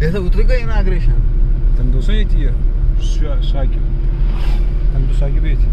Это utrika inauguration. Tendusa eğitiyor. Şaki. Tendusa gibi eğitiyor.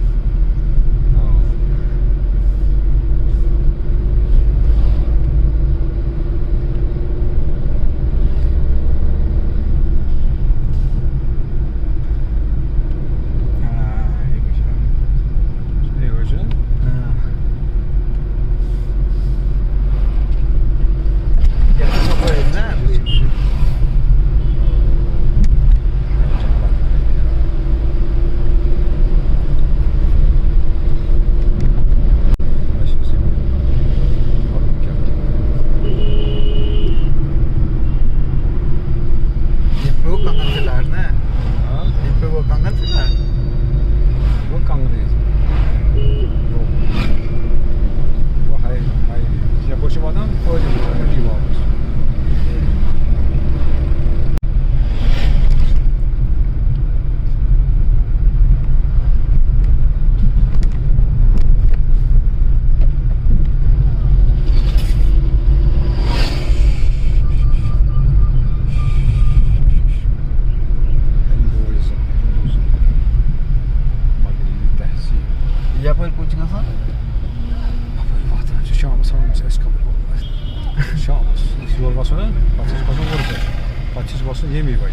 Yemeği var.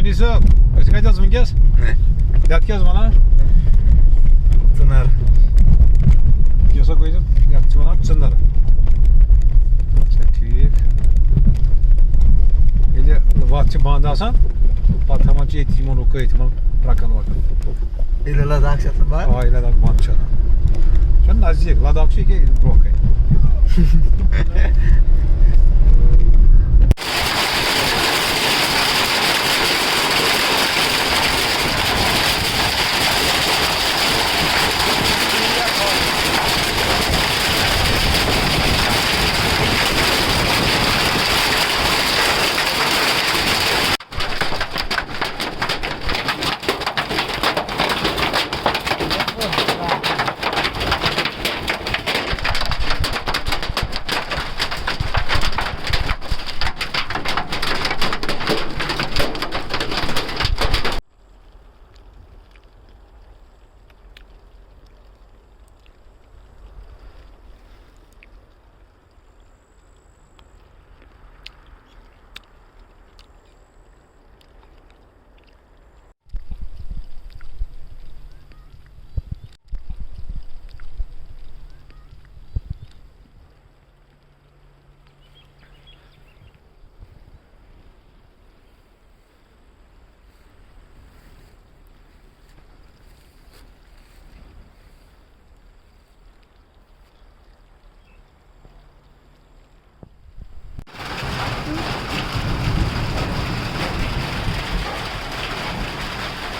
Neyse, kaçacağız mı gez? Ne? Yatacağız bana. Tınar. Yosa koyacağım, yatacağız bana Tınar. Çetik. Ele vakti bandasan, patamancı eğitim onu eğitim bırakan var. Ele Ladakh satın var. Aa, ile Ladakh bançana. Sen nazik, Ladakh ki bırakay.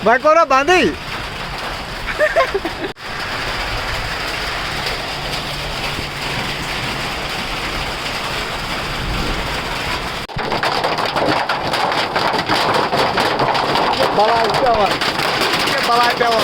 Bak oraya bandı. Balay devam. Balay devam.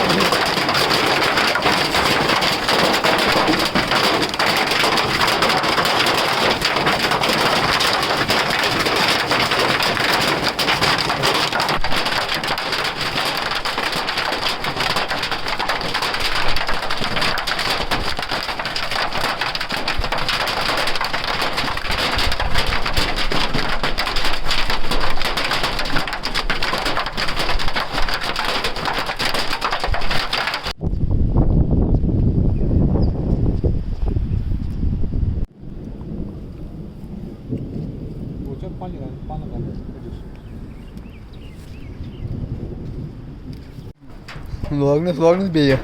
Vlognes bije.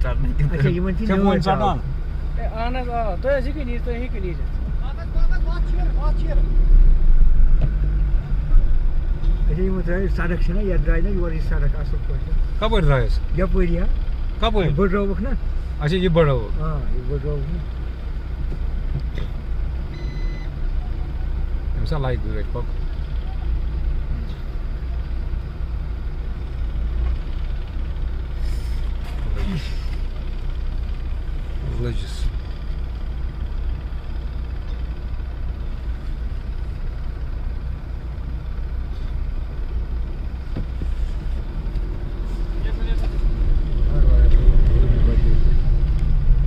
चढ्ने कि अच्छा यमन थी Tek oyun zaten. اہن حظ آ تُہۍ حظ ہیٚکِو نیٖرِتھ تُہۍ ہیٚکِو نیٖرِتھ अच्छा यमन द्राय सडक छ ना या द्राय ना योर सडक असल पटि Kapır drayız. यपरि या Kapır. बडरावक ना Açı iyi bada o. हां यो बडरावक ना Mesela like direkt bak. Religious.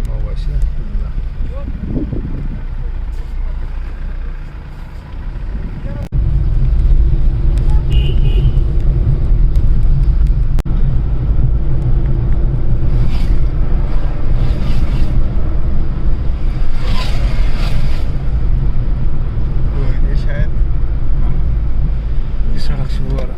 Mavası. ये शायद Bir sarak şu var.